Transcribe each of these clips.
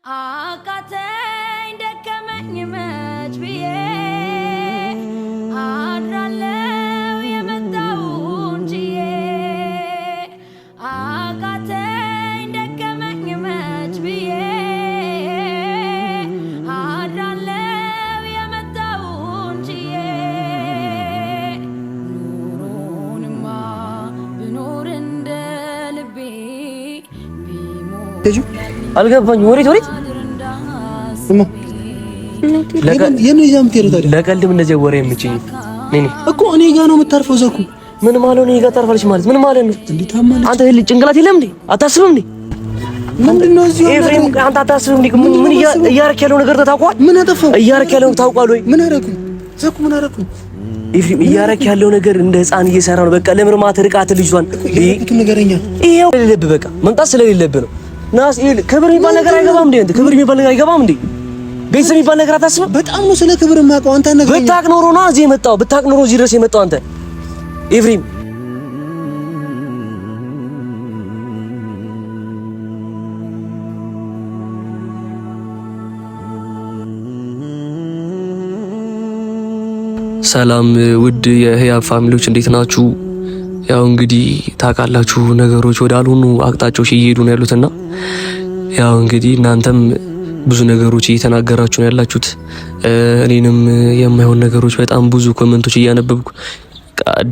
አቃተኝ ደከመኝ መች ብዬ አድራለው የመጣውን ችዬ አቃተኝ ደከመኝ መች ብዬ አድራለው የመጣውን ችዬ ኑሮንማ ብኖር እንደ ልቤ አልገባኝ። ወሬት ለቀልድም እንደዚህ ወሬ የምችኝ እኮ እኔ ጋር ነው የምታርፈው። ዘኩ ምን ማለት ነው? እኔ ጋር ታርፋለች ማለት ምን ማለት ነው? አንተ ጭንቅላት የለም እንዴ? አታስብም እንዴ? ምንድነው እዚህ ኤፍሬም? አንተ አታስብም እንዴ? ምን እያረክ ያለው ነገር ታውቀዋል? ምን አጠፋው? እያረክ ያለው ታውቀዋል ወይ? ምን አረኩ? ዘኩ ምን አረኩ? ኤፍሬም እያረክ ያለው ነገር እንደ ህፃን እየሰራ ነው። በቃ ለምርማት ርቃት ልጅቷን ነገረኛ ይሄው ለልብ በቃ መምጣት ስለሌለብህ ነው። ናስ ክብር የሚባል ነገር አይገባም እንዴ? ክብር የሚባል ነገር አይገባም እንዴ? ቤተሰብ የሚባል ነገር አታስብም? በጣም ነው ስለ ክብር የማውቀው። አንተ ነገር ብታውቅ ኖሮ ነው እዚህ የመጣው። ብታውቅ ኖሮ እዚህ ድረስ የመጣው አንተ ኤፍሬም። ሰላም ውድ የህያብ ፋሚሊዎች እንዴት ናችሁ? ያው እንግዲህ ታውቃላችሁ ነገሮች ወዳልሆኑ አቅጣጫዎች እየሄዱ ነው ያሉትና ያው እንግዲህ እናንተም ብዙ ነገሮች እየተናገራችሁ ነው ያላችሁት። እኔንም የማይሆን ነገሮች በጣም ብዙ ኮሜንቶች እያነበብኩ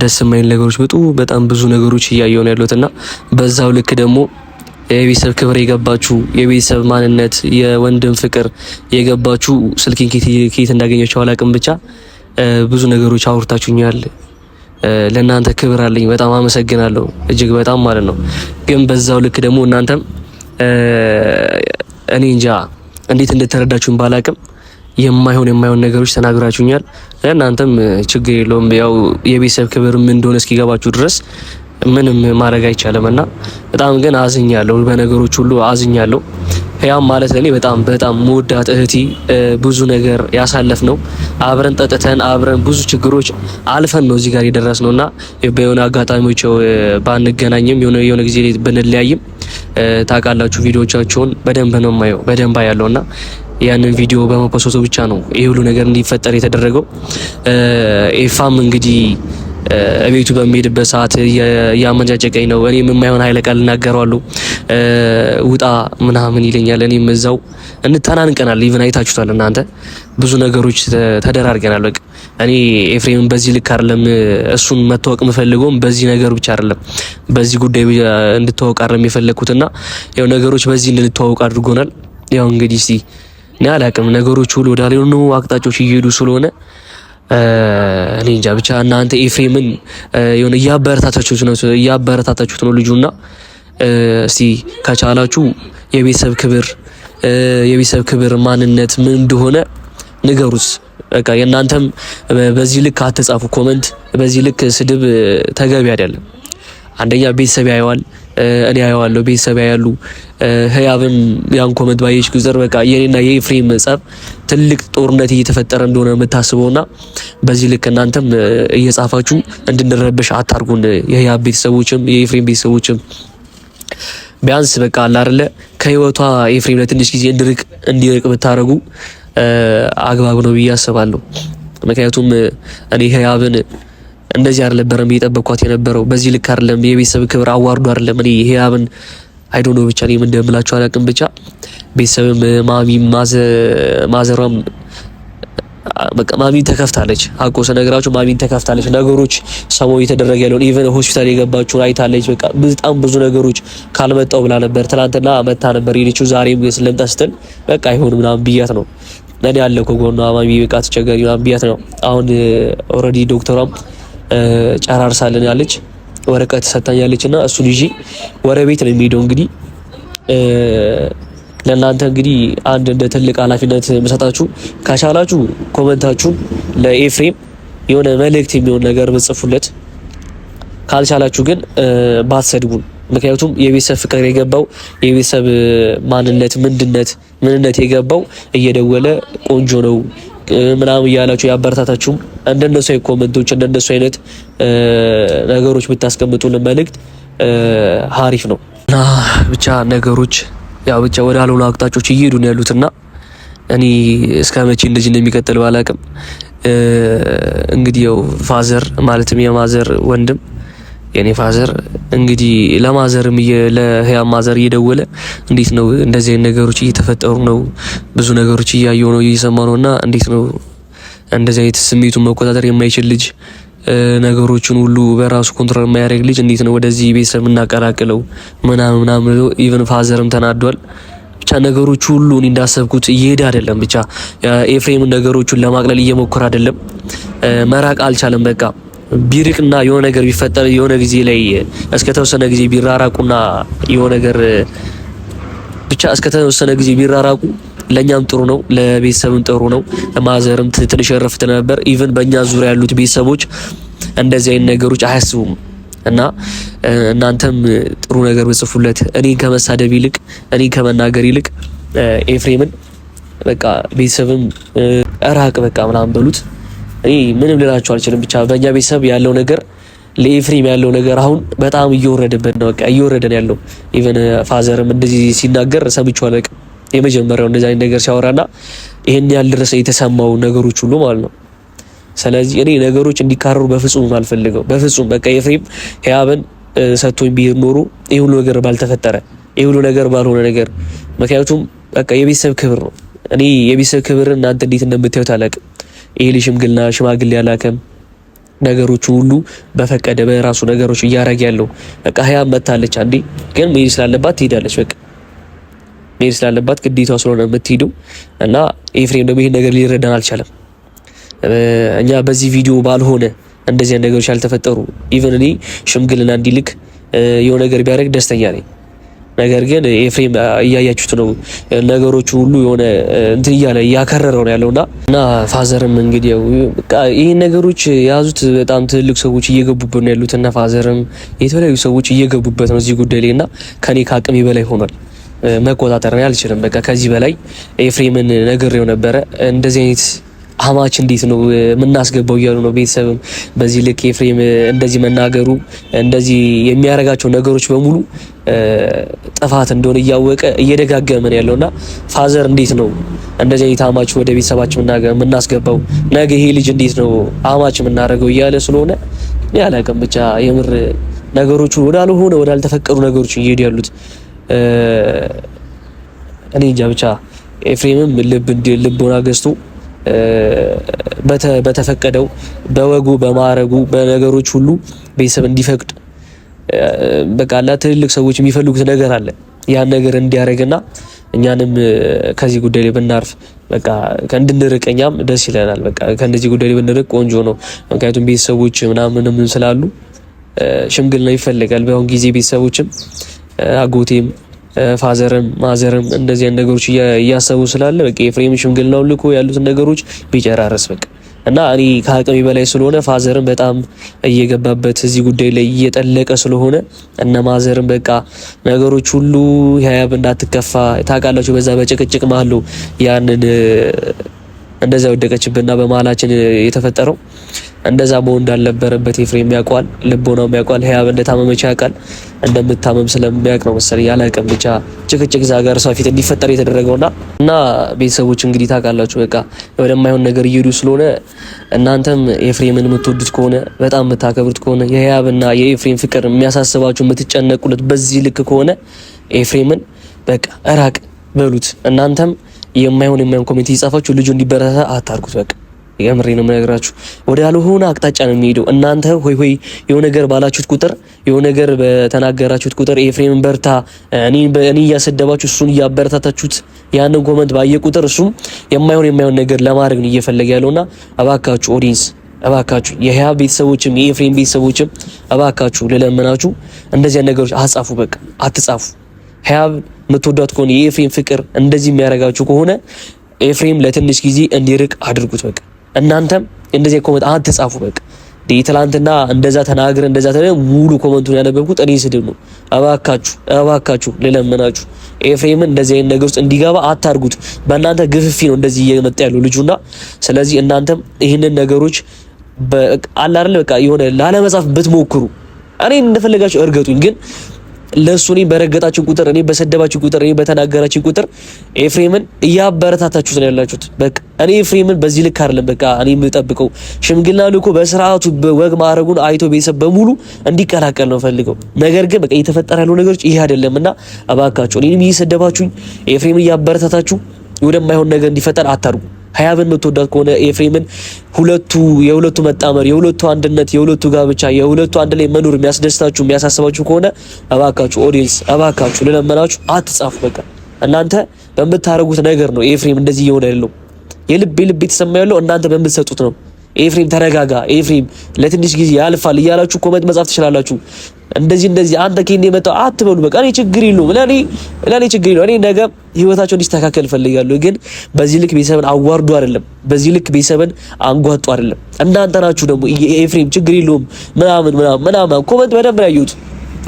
ደስ የማይል ነገሮች በጣም ብዙ ነገሮች እያየሁ ነው ያሉትና በዛው ልክ ደግሞ የቤተሰብ ክብር የገባችሁ የቤተሰብ ማንነት የወንድም ፍቅር የገባችሁ ስልኬን ኬት እንዳገኘችሁ አላውቅም፣ ብቻ ብዙ ነገሮች አውርታችሁኛል። ለእናንተ ክብር አለኝ። በጣም አመሰግናለሁ እጅግ በጣም ማለት ነው። ግን በዛው ልክ ደግሞ እናንተም እኔ እንጃ እንዴት እንደተረዳችሁን ባላቅም የማይሆን ነገሮች ተናግራችሁኛል። እናንተም ችግር የለውም ያው የቤተሰብ ክብር ምን እንደሆነ እስኪገባችሁ ድረስ ምንም ማድረግ አይቻልምና በጣም ግን አዝኛለሁ። በነገሮች ሁሉ አዝኛለሁ። ያም ማለት ለኔ በጣም መወዳት እህቴ ብዙ ነገር ያሳለፍነው አብረን ጠጥተን አብረን ብዙ ችግሮች አልፈን ነው እዚህ ጋር የደረስነውና በየሆነ አጋጣሚዎች ባንገናኝም የሆነ ጊዜ ብንለያይም ታውቃላችሁ ቪዲዮዎቻቸውን በደንብ ነው የማየው በደንብ ያለውና ያንን ቪዲዮ በመፖስቶ ብቻ ነው ይሄ ሁሉ ነገር እንዲፈጠር የተደረገው። ኤፋም እንግዲህ እቤቱ በሚሄድበት ሰዓት ያመንጫጨቀኝ ነው። እኔም የማይሆን ኃይለ ቃል እናገረዋለሁ ውጣ ምናምን ይለኛል። እኔም እዛው እንተናንቀናል። ኢቭን አይታችሁታል እናንተ ብዙ ነገሮች ተደራርገናል። በቃ እኔ ኤፍሬምን በዚህ ልክ አይደለም እሱን መታወቅ የምፈልገውም በዚህ ነገር ብቻ አይደለም በዚህ ጉዳይ እንድታወቅ አይደለም የፈለኩትና ያው ነገሮች በዚህ እንድንተዋወቅ አድርጎናል። ያው እንግዲህ እስቲ እኔ አላቅም ነገሮች ሁሉ ወደ አለኑ አቅጣጫዎች እየሄዱ ስለሆነ እኔ እንጃ ብቻ እናንተ ኤፍሬምን የሆነ እያበረታታችሁት ነው ልጁና እስቲ ከቻላችሁ የቤተሰብ ክብር ማንነት ምን እንደሆነ ንገሩት። በቃ የእናንተም በዚህ ልክ አትጻፉ ኮሜንት። በዚህ ልክ ስድብ ተገቢ አይደለም። አንደኛ ቤተሰብ ያየዋል፣ እኔ ያየዋለሁ፣ ቤተሰብ ያያሉ። ህያብም ያን ኮሜንት ባየች ቁጥር በቃ የኔና የኤፍሬም ጸብ ትልቅ ጦርነት እየተፈጠረ እንደሆነ የምታስበውና በዚህ ልክ እናንተም እየጻፋችሁ እንድንረበሽ አታርጉን። የህያብ ቤተሰቦችም የኤፍሬም ቤተሰቦችም ቢያንስ በቃ አለ አይደለ ከህይወቷ ኤፍሬም ለትንሽ ጊዜ እንዲርቅ ብታረጉ አግባብ ነው ብዬ አስባለሁ። ምክንያቱም እኔ ህያብን እንደዚህ አይደለም እየጠበቅኳት የነበረው በዚህ ልክ አይደለም። የቤተሰብ ክብር አዋርዶ አይደለም። እኔ ህያብን አይዶኖ ብቻ ነው እንደምላችሁ አላውቅም። ብቻ ቤተሰብም ማዘሯም በቃ ማሚ ተከፍታለች። አቆ ሰነግራችሁ ማሚ ተከፍታለች። ነገሮች ሰሞኑን እየተደረገ ያለውን ኢቨን ሆስፒታል የገባችሁ አይታለች። በቃ በጣም ብዙ ነገሮች ካልመጣው ብላ ነበር። ትናንትና መታ ነበር የሄደችው። ዛሬም ስለምጣ ስትል በቃ አይሆንም ምናምን ብያት ነው እኔ ያለው ከጎኗ ማሚ በቃ ተቸገሪ ምናምን ብያት ነው። አሁን ኦልሬዲ ዶክተሯም ጨራርሳለን ያለች ወረቀት ሰጣኛለችና እሱን ይዤ ወደ ቤት ነው የሚሄደው። እንግዲህ ለእናንተ እንግዲህ አንድ እንደ ትልቅ ኃላፊነት መሰጣችሁ ከቻላችሁ ኮሜንታችሁን ለኤፍሬም የሆነ መልእክት የሚሆን ነገር ብጽፉለት፣ ካልቻላችሁ ግን ባትሰድቡን። ምክንያቱም የቤተሰብ ፍቅር የገባው የቤተሰብ ማንነት ምንነት የገባው እየደወለ ቆንጆ ነው ምናምን እያላችሁ ያበረታታችሁም እንደነሱ አይነት ኮሜንቶች እንደነሱ አይነት ነገሮች ብታስቀምጡልን መልእክት ሀሪፍ ነው። እና ብቻ ነገሮች ያው ብቻ ወደ አልሆነ አቅጣጫዎች እየሄዱ ነው ያሉትና እኔ እስከ መቼ እንደዚህ እንደሚቀጥል ባላቅም እንግዲህ ያው ፋዘር ማለትም የማዘር ወንድም የኔ ፋዘር እንግዲህ ለማዘርም ለህያብ ማዘር እየደወለ እንዴት ነው እንደዚህ ነገሮች እየተፈጠሩ ነው፣ ብዙ ነገሮች እያየሁ ነው እየሰማሁ ነውና እንዴት ነው እንደዚህ አይነት ስሜቱን መቆጣጠር የማይችል ልጅ ነገሮችን ሁሉ በራሱ ኮንትሮል የማያደርግ ልጅ እንዴት ነው ወደዚህ ቤተሰብ እናቀላቅለው ምናምን ኢቭን ፋዘርም ተናዷል። ብቻ ነገሮች ሁሉ እኔ እንዳሰብኩት እየሄደ አይደለም። ብቻ ኤፍሬም ነገሮቹን ለማቅለል እየሞከረ አይደለም፣ መራቅ አልቻለም። በቃ ቢርቅና የሆነ ነገር ቢፈጠር የሆነ ጊዜ ላይ እስከተወሰነ ጊዜ ቢራራቁና የሆነ ነገር ብቻ እስከተወሰነ ጊዜ ቢራራቁ ለኛም ጥሩ ነው፣ ለቤተሰብም ጥሩ ነው። ማዘርም ትንሽ ረፍት ነበር። ኢቭን በእኛ ዙሪያ ያሉት ቤተሰቦች እንደዚህ አይነት ነገሮች አያስቡም እና እናንተም ጥሩ ነገር በጽፉለት። እኔ ከመሳደብ ይልቅ እኔ ከመናገር ይልቅ ኤፍሬምን በቃ ቤተሰብም እራቅ በቃ ምናምን በሉት። እኔ ምንም ልላችሁ አልችልም። ብቻ በእኛ ቤተሰብ ያለው ነገር ለኤፍሬም ያለው ነገር አሁን በጣም እየወረደበት ነው። በቃ እየወረደ ነው ያለው። ኢቭን ፋዘርም እንደዚህ ሲናገር ሰምቼዋለሁ። በቃ የመጀመሪያው እንደዚህ አይነት ነገር ሲያወራና ይሄን ያህል ድረስ የተሰማው ነገሮች ሁሉ ማለት ነው። ስለዚህ እኔ ነገሮች እንዲካረሩ በፍጹም አልፈልገው። በፍጹም በቃ ኤፍሬም ህያብን ሰጥቶኝ ቢሄድ ኖሮ ይሄ ሁሉ ነገር ባልተፈጠረ፣ ይሄ ሁሉ ነገር ባልሆነ ነገር። ምክንያቱም በቃ የቤተሰብ ክብር ነው። እኔ የቤተሰብ ክብር እናንተ እንዴት እንደምታዩት አላውቅም። ይሄ ሽምግልና ሽማግሌ ያላከም ነገሮች ሁሉ በፈቀደ በራሱ ነገሮች እያረገ ያለው በቃ ህያብ መታለች። አንዴ ግን መሄድ ስላለባት ትሄዳለች። በቃ መሄድ ስላለባት ግዴታው ስለሆነ የምትሄደው እና ኤፍሬም ደግሞ ይሄን ነገር ሊረዳን አልቻለም። እኛ በዚህ ቪዲዮ ባልሆነ እንደዚህ ነገሮች ያልተፈጠሩ ኢቭን እኔ ሽምግልና እንዲልክ የሆነ ነገር ቢያደርግ ደስተኛ ነኝ። ነገር ግን ኤፍሬም እያያችሁት ነው ነገሮቹ ሁሉ የሆነ እንትን እያለ እያከረረው ነው ያለውና እና ፋዘርም እንግዲህ በቃ ይሄን ነገሮች የያዙት በጣም ትልቅ ሰዎች እየገቡበት ነው ያሉት እና ፋዘርም የተለያዩ ሰዎች እየገቡበት ነው እዚህ ጉዳይ ላይና ከኔ ከአቅሜ በላይ ሆኗል። መቆጣጠር ነው አልችልም። በቃ ከዚህ በላይ ኤፍሬምን ነግሬው ነበረ። እንደዚህ አይነት አማች እንዴት ነው የምናስገባው እያሉ ነው ቤተሰብም በዚህ ልክ ኤፍሬም እንደዚህ መናገሩ እንደዚህ የሚያረጋቸው ነገሮች በሙሉ ጥፋት እንደሆነ እያወቀ እየደጋገመ ነው ያለውና ፋዘር እንዴት ነው እንደዚህ አይነት አማች ወደ ቤተሰባችን የምናስገባው ነገ ይሄ ልጅ እንዴት ነው አማች የምናደርገው እያለ ስለሆነ ያላቀም ብቻ የምር ነገሮቹ ወዳልሆነ ወዳልተፈቀዱ ነገሮች እየሄዱ ያሉት እኔ እንጃ። ብቻ ኤፍሬምም ልቦና ገዝቶ በተፈቀደው በወጉ በማረጉ በነገሮች ሁሉ ቤተሰብ እንዲፈቅድ በቃ ትልልቅ ሰዎች የሚፈልጉት ነገር አለ። ያን ነገር እንዲያደርግና እኛንም ከዚህ ጉዳይ ላይ ብናርፍ በቃ እንድንርቀኛም ደስ ይለናል። በቃ ከነዚህ ጉዳይ ላይ ብንርቅ ቆንጆ ነው። ምክንያቱም ቤተሰቦች ምናምንም ስላሉ ሽምግልና ይፈልጋል። በአሁን ጊዜ ቤተሰቦችም አጎቴም ፋዘርም ማዘርም እንደዚህ አይነት ነገሮች እያሰቡ ስላለ በቃ ኤፍሬም ሽምግልናው ልኮ ያሉትን ነገሮች ቢጨራረስ በቃ እና እኔ ከአቅሜ በላይ ስለሆነ ፋዘርም በጣም እየገባበት እዚህ ጉዳይ ላይ እየጠለቀ ስለሆነ እነ ማዘርም በቃ ነገሮች ሁሉ ህያብ እንዳትከፋ ታውቃላችሁ። በዛ በጭቅጭቅ መሀል ያንን እንደዛ ወደቀችብና በመሀላችን የተፈጠረው እንደዛ መሆን እንዳልነበረበት ኤፍሬም ያውቃል፣ ልቦናውም ያውቃል። ህያብ እንደታመመች ያውቃል። እንደምታመም ስለሚያውቅ ነው መሰለኝ ያላቀም ብቻ ጭቅጭቅ እዛ ጋር ሰው ፊት እንዲፈጠር የተደረገውና እና ቤተሰቦች እንግዲህ ታውቃላችሁ በቃ ወደማይሆን ነገር እየሄዱ ስለሆነ እናንተም ኤፍሬምን የምትወዱት ከሆነ በጣም የምታከብሩት ከሆነ የህያብና የኤፍሬም ፍቅር የሚያሳስባችሁ የምትጨነቁለት በዚህ ልክ ከሆነ ኤፍሬምን በቃ እራቅ በሉት። እናንተም የማይሆን ኮሜንት ይጻፋችሁ ልጁ እንዲበረታ አታርጉት። በቃ የምሬ ነው የምነግራችሁ። ወደ ያልሆነ አቅጣጫ ነው የሚሄደው። እናንተ ሆይ የሆነ ነገር ባላችሁት ቁጥር የሆነ ነገር በተናገራችሁት ቁጥር ኤፍሬምን በርታ እኔ እያሰደባችሁ እሱን እያበረታታችሁት ያንን ኮሜንት ባየ ቁጥር እሱም የማይሆን ነገር ለማድረግ ነው እየፈለገ ያለውና እባካችሁ ኦዲየንስ እባካችሁ የህያብ ቤተሰቦችም የኤፍሬም ቤተሰቦችም እባካችሁ ልለምናችሁ እንደዚህ ነገሮች አጻፉ። በቃ አትጻፉ። ህያብ የምትወዳት ከሆነ የኤፍሬም ፍቅር እንደዚህ የሚያረጋችሁ ከሆነ ኤፍሬም ለትንሽ ጊዜ እንዲርቅ አድርጉት። በቃ እናንተም እንደዚህ ኮሜንት አትጻፉ። በቃ ትላንትና እንደዛ ተናግረ እንደዛ ሙሉ ኮሜንቱን ያነበብኩት እኔ ስድብ ነው። እባካችሁ ልለምናችሁ ኤፍሬምን እንደዚህ አይነት ነገር ውስጥ እንዲገባ አታርጉት። በእናንተ ግፍፊ ነው እንደዚህ እየመጣ ያለው ልጁና ስለዚህ እናንተም ይህንን ነገሮች አለ አይደል በቃ የሆነ ላለመጻፍ ብትሞክሩ እኔ እንደፈለጋችሁ እርገጡኝ፣ ግን ለሱ እኔ በረገጣችሁ ቁጥር እኔ በሰደባችሁ ቁጥር እኔ በተናገራችሁ ቁጥር ኤፍሬምን እያበረታታችሁት ነው ያላችሁት። በቃ እኔ ኤፍሬምን በዚህ ልክ አይደለም በቃ እኔ የምጠብቀው ሽምግልና ልኮ በስርዓቱ በወግ ማረጉን አይቶ ቤተሰብ በሙሉ እንዲቀላቀል ነው ፈልገው። ነገር ግን በቃ እየተፈጠረ ያለው ነገሮች ይሄ አይደለምና እባካችሁ እኔንም እየሰደባችሁኝ ኤፍሬምን እያበረታታችሁ ወደማይሆን ነገር እንዲፈጠር አታርጉ። ሀያብን የምትወዳት ከሆነ ኤፍሬምን የሁለቱ መጣመር የሁለቱ አንድነት የሁለቱ ጋብቻ የሁለቱ አንድ ላይ መኖር የሚያስደስታችሁ የሚያሳስባችሁ ከሆነ እባካችሁ ኦዲየንስ እባካችሁ ለለመናችሁ አትጻፉ። በቃ እናንተ በምታረጉት ነገር ነው ኤፍሬም እንደዚህ እየሆነ ያለው። የልብ የተሰማ ያለው እናንተ በምትሰጡት ነው። ኤፍሬም ተረጋጋ፣ ኤፍሬም ለትንሽ ጊዜ ያልፋል እያላችሁ ኮሜንት መጻፍ ትችላላችሁ። እንደዚህ አንተ ከእኔ የመጣው አትበሉ። በቃ እኔ ችግር የለውም ለኔ ችግር የለውም። እኔ ነገ ህይወታቸው እንዲስተካከል ፈልጋለሁ። ግን በዚህ ልክ ቤተሰብን አዋርዱ አይደለም፣ በዚህ ልክ ቤተሰብን አንጓጡ አይደለም። እናንተ ናችሁ ደግሞ ኤፍሬም ችግር የለውም ምናምን ኮሜንት በደንብ ያዩት።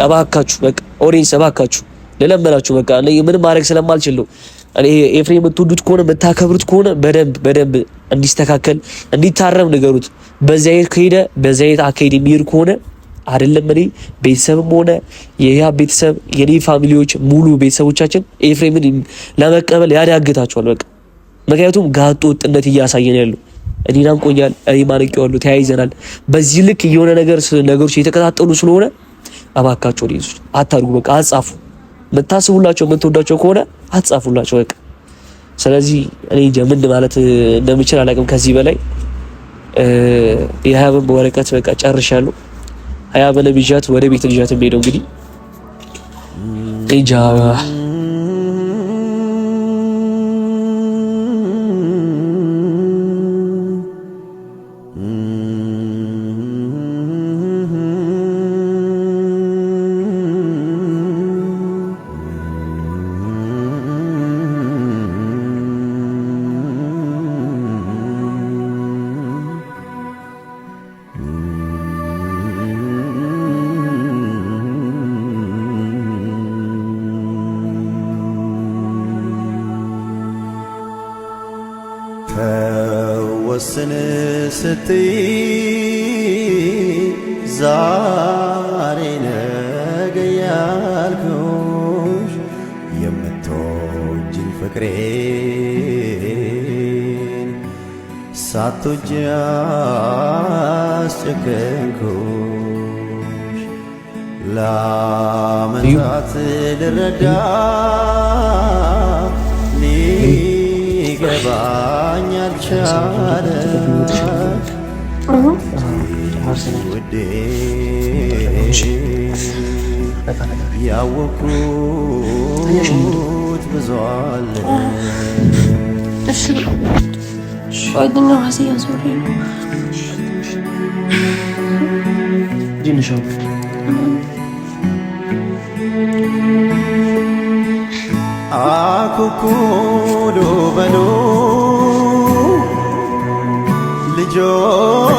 እባካችሁ በቃ ኦዲየንስ እባካችሁ ለለመናችሁ በቃ እኔ ምንም ማድረግ ስለማልችል ነው። እኔ ኤፍሬም የምትወዱት ከሆነ የምታከብሩት ከሆነ በደንብ እንዲስተካከል እንዲታረም ንገሩት። በዚህ አይነት ከሄደ በዚህ አይነት አካሄድ የሚሄድ ከሆነ አይደለም እኔ ቤተሰብም ሆነ የያ ቤተሰብ የኔ ፋሚሊዎች ሙሉ ቤተሰቦቻችን ኤፍሬምን ለመቀበል ያዳግታቸዋል። በቃ ምክንያቱም ጋጦ ወጥነት እያሳየን ያለው እኔን አንቆኛል፣ እኔ ማንቂዋለሁ፣ ተያይዘናል። በዚህ ልክ የሆነ ነገሮች እየተከታተሉ ስለሆነ እባካችሁ ሊይዙ አታርጉ። በቃ አጻፉ። የምታስቡላቸው የምትወዳቸው ከሆነ አጻፉላቸው በቃ። ስለዚህ እኔ ምን ማለት እንደምችል አላውቅም ከዚህ በላይ የሀያብን በወረቀት በቃ ጨርሻለሁ። ሀያብን ልጃት ወደ ቤት ልጃት ሄደው እንግዲህ ኢጃ ወስን ስትይ ዛሬ ነገ ያልኩሽ የምትወጂኝ ፍቅሬን ሳትወጂ አስጨከንኩሽ። ለዓመታት ልረዳ ሊገባኝ አልቻለ ውዴ ያወኩት ብዙ አለ። ጓደኛው ራሴ ያዞሬ ነው አኩኩሉ በሉ ልጆች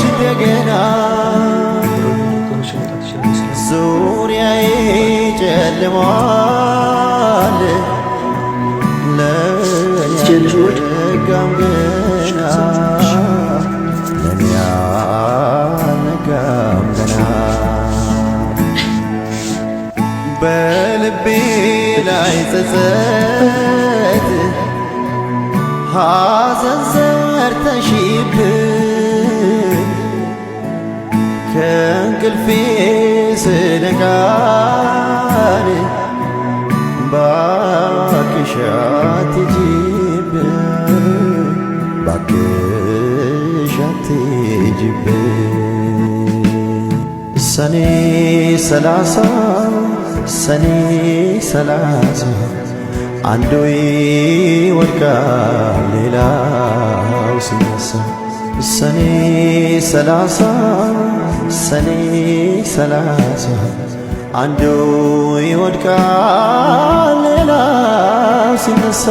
እንደገና ዙሪያዬ ጨልሟል ለነጋም ገና ለኔ አልነጋም ገና በልቤ ላይ ጸጸት ሐዘን ዘርተሽብኝ ከእንቅልፌ ስነቃን ባክሽ አትሂጂብኝ ባክሽ አትሂጂብኝ ሰኔ 30 አንዱ ይወድቃል ሌላው ሲነሳ ሰኔ 30 አንዱ ይወድቃል ሌላው ሲነሳ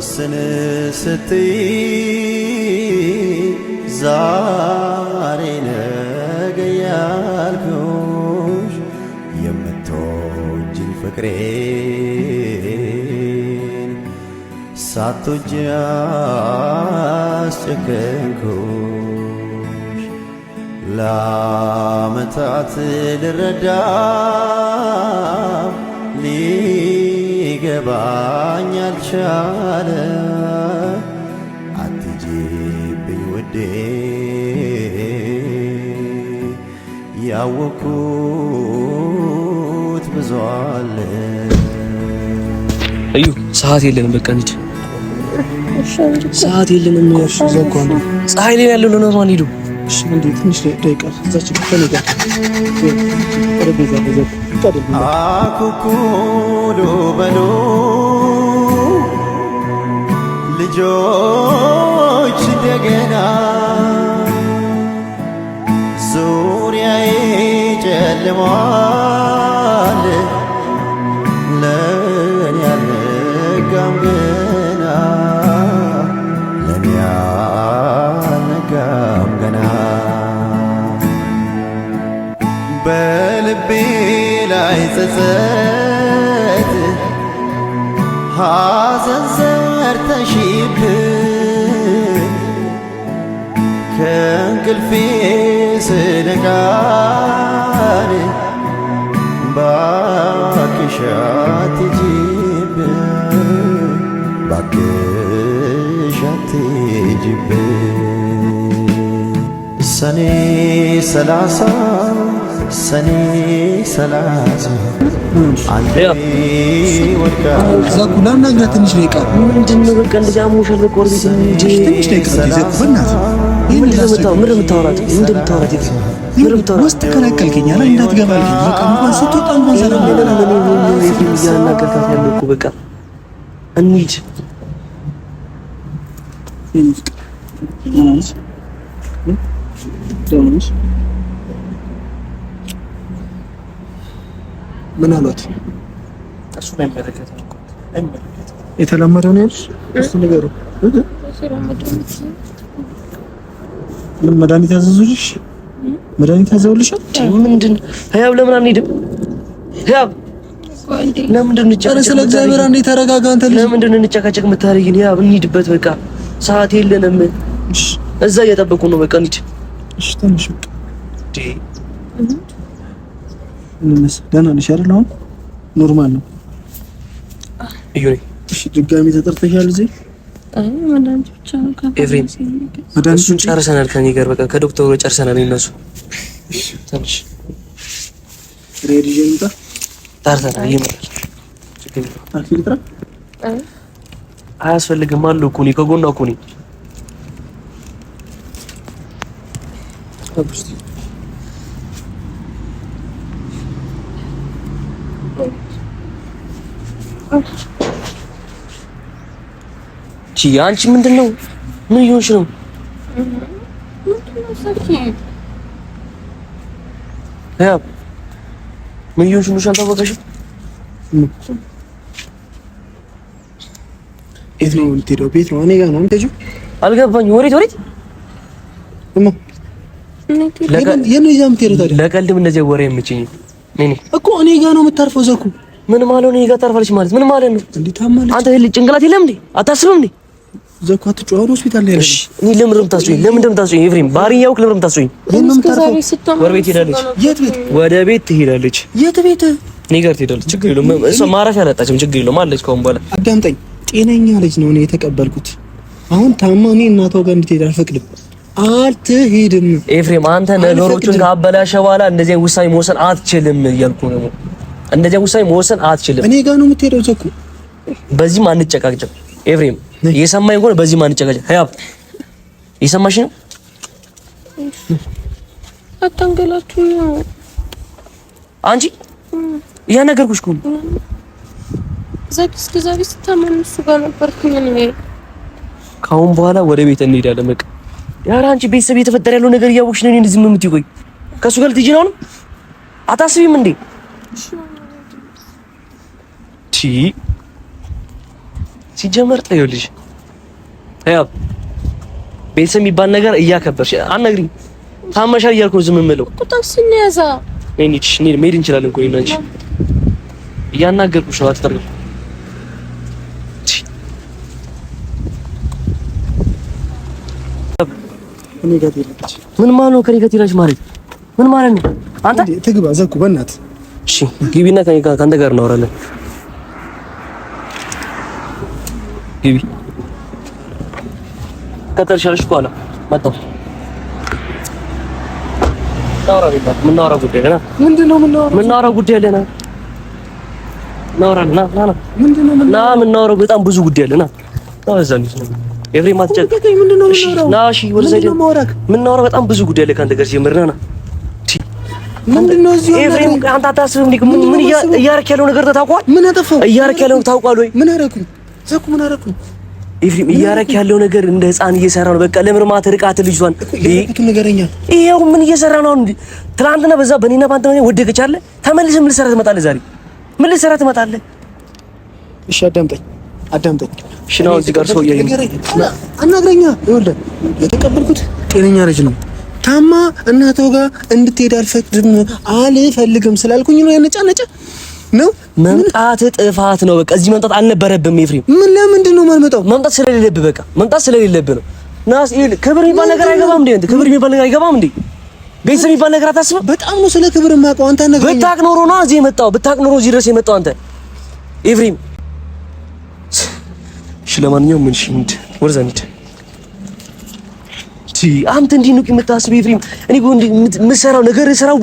ወስን ስትይ ዛሬ ነገ ያልኩሽ የምትወጂኝ ፍቅሬን ሳትወጂ አስጨከንኩሽ ለዓመታት ልረዳ ሊገባኝ አልቻለ አትጂብኝ ውዴ ያወኩት ብዙ አለ እዩ ሰዓት የለንም በቃ እንሂድ ሰዓት የለንም እሺ ዘጓን ፀሐይ ላይ ያለው ነው ማን ሄዱ እሺ እንዴ ትንሽ ደቂቃ እዛች ከነጋ ረበዛ በዘው አኩኩሉ በሉ ልጆች እንደገና ዙሪያዬ ጨልሟል ለኔ አልነጋም ገና ለኔ አልነጋም ገና በልቤ ላይ ጸጸት ሐዘን ዘርተሽብኝ ከእንቅልፌ ስነቃን ባክሽ አትሂጂብኝ ባክሽ አትሂጂብኝ ሰኔ 30 ሰኔ 30 አንዴ ወድቃ ዘኩላና ግራ ትንሽ ደቂቃ ምንድነው በቃ እንደዚህ አሞሻል በቃ ወርቢት እንጂ ትንሽ ደቂቃ ዘኩናት ምን እንደምታወራት ውስጥ ከለከልከኝ አለ እንዳትገባልኝ በቃ እንኳን ስትወጣ እንኳን ሰላም ያናገርካት ያለው እኮ በቃ እንሂድ ምን አሏት? እሱ ላይ መረከት ነው የተለመደው ነው ያልሽ? እሱ ነገሩ ምን መድኃኒት ያዘዙልሽ? መድኃኒት ያዘዙልሻል? ምንድን ህያብ ለምን አንሄድም? ህያብ ለምንድን ነው ጨቀጨቅ? ስለ እግዚአብሔር አንዴ ተረጋጋ አንተ ልጅ። ለምንድን ነው እንጨቃጨቅ የምታደርጊን? ህያብ እንሂድበት በቃ ሰዓት የለንም። እዛ እየጠበቁ ነው በቃ እንሂድ። እሺ ትንሽ በቃ ደህና ነሽ አይደል? አሁን ኖርማል ነው። እዩኔ እሺ ድጋሚ ተጠርተሻል እዚህ? አይ መድኃኒት ብቻ ነው ኤፍሬም መድኃኒቱን ጨርሰናል ከኔ ጋር በቃ ከዶክተሩ ጋር ጨርሰናል። እነሱ እሺ ትንሽ ሬዲ ጀምታ ታርተናል ይመጣል። ችግር ታክሲ ልጥራ? አያስፈልግም አሉ እኮ እኔ ከጎኗ እኮ ነኝ። አብስቲ አንቺ ምንድነው? ምን ይሆንሽ ነው? ህያብ ምን ይሆንሽ ነው? አልታወቀሽም? የት ነው የምትሄደው? ቤት ነው እኔ ጋር ነው የምትሄጂው? አልገባኝም። ወሬት እማ የት ነው ይዛ የምትሄደው ታዲያ? ለቀልድም እንደዚህ ወሬ የምችኝ ነኝ እኮ እኔ ጋር ነው የምታርፈው። ዘኩ ምን ማለት ነው? እኔ ጋር ታርፋለች ማለት ምን ማለት ነው? እንዴ ታማለች። አንተ ጭንቅላት የለም እንዴ? አታስብም እንዴ? ዘኩ አትጮህ። ሆስፒታል ላይ ነሽ። እኔ ለምን ረምታስኝ? ለምን እንደምታስኝ? ኤፍሬም ባህሪያው ለምን ረምታስኝ? ወደ ቤት ሄዳለች። የት ቤት? ወደ ቤት ትሄዳለች። የት ቤት? እኔ ጋር ትሄዳለች። ችግር የለውም። እሷ ማረፊያ አላጣችም። ችግር የለውም አለች። ከአሁን በኋላ አዳምጠኝ። ጤነኛ ልጅ ነው እኔ የተቀበልኩት። አሁን ታማሚ እናቷ ጋር እንድትሄድ አልፈቅድም። አትሄድም። ኤፍሬም አንተ ነገሮችን ካበላሸ በኋላ እንደዚህ ውሳኔ መወሰን አትችልም እያልኩ ነው። እንደዚህ ውሳኔ መወሰን አትችልም። እኔ ጋር ነው የምትሄደው። ዘኩ በዚህ አንጨቃጨቅ። ኤፍሬም የሰማኝ እንኳን በዚህ አንጨቃጨቅ። ህያብ የሰማሽ ነው? አታንገላችሁ ነው አንቺ ያነገርኩሽ እኮ እስከ ዛሬ ስታመም እሱ ጋር ነበርኩኝ እኔ። ከአሁን በኋላ ወደ ቤት እንሄዳለን። በቃ ያራ አንቺ ቤተሰብ የተፈጠረ ያለው ነገር እያወቅሽ ነው እንደዚህ የምትይቆይ? ከሱ ጋር ልትሄጂ ነው? አታስቢም እንዴ? ሲጀመር ጠይልሽ ያው ቤተሰብ የሚባል ነገር እያከበርሽ አናግሪኝ። ታመሻል እያልኩ ዝም የምለው ቁጣስኝ ያዛ እኔ መሄድ እንችላለን እኮ እኔና አንቺ እያናገርኩሽ ነው። አትጠርም እኔ ጋር ትሄዳለች። ምን ማለት ነው? ከኔ ጋር ትሄዳለች ማለት ምን ማለት ነው? አንተ ትግባ ዘኩ በእናትህ እሺ ግቢና ከአንተ ጋር እናወራለን። ግቢ ከተርሻለሽ በኋላ መጣሁ። ምናወራ ጉዳይ አለና ምንድነው? ምናወራ ጉዳይ አለና ናውራና ና ምንድነው? ምናወራው በጣም ብዙ ጉዳይ አለና ነው እዛም ኤፍሬም አትጨቅ። እሺ ና እሺ ወደዛ ሄደን ምናወራው በጣም ብዙ ጉዳይ አለ ከአንተ ጋር ጀምረና ና ምንድነው? እዚህ ኤፍሬም አንተ አታስብም። ምን እያረክ ያለው ነገር ታውቀዋል? ምን አጠፋው? እያረክ ያለው ታውቀዋል ወይ? ምን አደረኩኝ? ዘኩ ምን አደረኩኝ? ኤፍሬም እያረክ ያለው ነገር እንደ ህፃን እየሰራ ነው። በቃ ለምን ማትርቃት ልጅቷን ይሄን ነገርኛ ይሄው ምን እየሰራ ነው? ትናንትና በዛ በኔና ባንተ ማለት ወደቀች አለ። ተመልሰህ ምን ልሰራ ትመጣለህ? ዛሬ ምን ልሰራ ትመጣለህ? እሺ አዳምጠኝ። እሺ ነው እዚህ ጋር ሰው እያየኝ አናግረኛ። ይኸውልህ የተቀበልኩት ጤነኛ ልጅ ነው። ታማ እናቷ ጋር እንድትሄድ አልፈልግም ስላልኩኝ ነው ያነጫነጨ ነው። መምጣት ጥፋት ነው። በቃ እዚህ መምጣት አልነበረብህም ኤፍሬም። ለምንድን ነው የማልመጣው? መምጣት ስለሌለብህ በቃ መምጣት ስለሌለብህ ነው። ናስ ይል ክብር የሚባል ነገር አይገባም እንዴ? አንተ ክብር የሚባል ነገር አይገባም እንዴ? ቤተሰብ የሚባል ነገር አታስብም? በጣም ነው ስለ ክብር የማውቀው። አንተ አናግረኛ። ብታውቅ ኖሮ ነው እዚህ የመጣው። ብታውቅ ኖሮ እዚህ ድረስ የመጣው አንተ ኤፍሬም። እሺ ለማንኛውም ምን ሽንድ ወርዛ እንሂድ። አንተ እንዲህ ነው የምታስበው ኤፍሬም? እኔ እኮ የምሰራው ነገር ስራው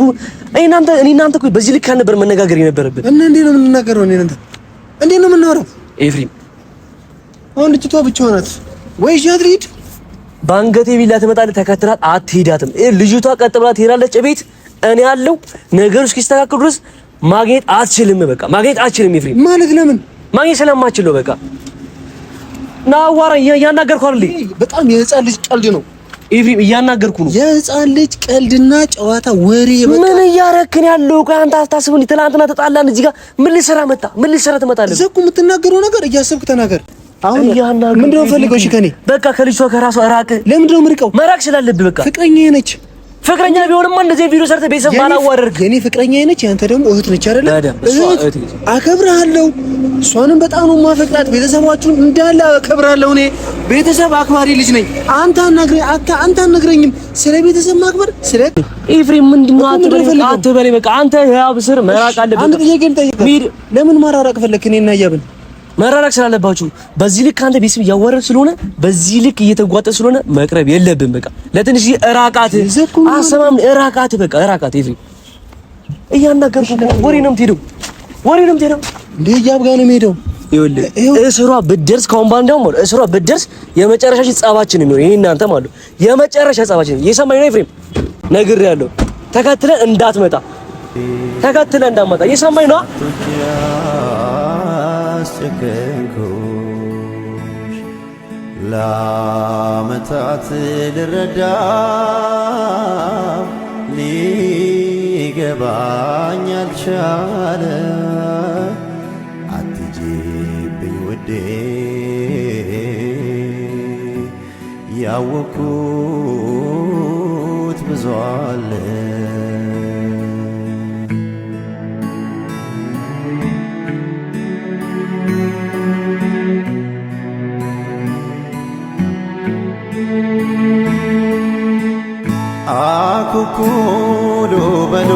እኔ እናንተ እኮ በዚህ ልክ አልነበር መነጋገር የነበረብን። እና እንዴ ነው የምንናገረው? እኔ እናንተ እንዴ ነው የምናወራው ኤፍሬም? አሁን ልጅቷ ብቻዋን ናት ወይ? እሺ ልሂድ። ባንገቴ ቢላ ትመጣለህ፣ ተከትላት አትሄዳትም። ልጅቷ ቀጥ ብላ ትሄዳለች ቤት። እኔ ያለው ነገሩ እስኪስተካከሉ ድረስ ማግኘት አትችልም። በቃ ማግኘት አትችልም ኤፍሬም። ማለት ለምን? ማግኘት ስለማትችል ነው። በቃ ና አዋራ። እያናገርኩህ አይደል? በጣም የህፃን ልጅ ቀልድ ነው ኤፍሬም። እያናገርኩ ነው። የህፃን ልጅ ቀልድና ጨዋታ ወሬ። በቃ ምን እያረክን ያለው? ቆይ አንተ አታስብም? ትናንትና ተጣላን እዚህ ጋር። ምን ልሰራ መጣ? ምን ልሰራ ትመጣለህ? ዘኩ የምትናገረው ነገር እያሰብክ ተናገር። አሁን እያናገርኩ ምንድነው ፈልገው? እሺ ከኔ በቃ ከልጅቷ ከራሷ ራቅ። ለምንድነው የምርቀው? መራቅ ስላለብህ በቃ። ፍቅረኛዬ ነች። ፍቅረኛ ቢሆንማ እንደዚህ ቪዲዮ ሰርተ ቤተሰብ ባላዋረድክ። የኔ ፍቅረኛዬ ነች፣ ያንተ ደግሞ እህት ነች አይደል? አከብርሃለሁ። እሷንም በጣም ነው የማፈቅራት። ቤተሰባችሁን እንዳለ አከብራለሁ። እኔ ቤተሰብ አክባሪ ልጅ ነኝ። አንተ አናግረኝም ስለ ቤተሰብ ማክበር። ስለ ኤፍሬም ምንድነው አትበለኝ። በቃ አንተ ያው ብስር መራቅ አለብህ። አንተ ጥያቄን ጠይቅ። ለምን ማራራቅ ፈለክ? እኔና ያብን መራራቅ ስላለባችሁ በዚህ ልክ አንተ ቤተሰብ እያዋረድክ ስለሆነ በዚህ ልክ እየተጓጠ ስለሆነ መቅረብ የለብን። በቃ ለትንሽ እራቃት፣ አሰማም እራቃት፣ በቃ እራቃት። ኤፍሬም እያናገርኩ ወሬ ነው የምትሄደው። እንዴ ያብ ጋር ነው የምሄደው። ይኸውልህ እስሯ ብትደርስ ካሁን በኋላ እንደውም እስሯ ብትደርስ የመጨረሻ ጸባችን ነው ይሄ እናንተ ማለት የመጨረሻ ጸባችን። እየሰማኝ ነው ኤፍሬም? ነግሬሃለሁ። ተከትለን እንዳትመጣ እየሰማኝ ነው? አስጨከንኩሽ ለዓመታት ልረዳ ሊገባኝ አልቻለ። አትጂብኝ ውዴ ያወኩት ብዙ አለ። አኩኩሉ በሉ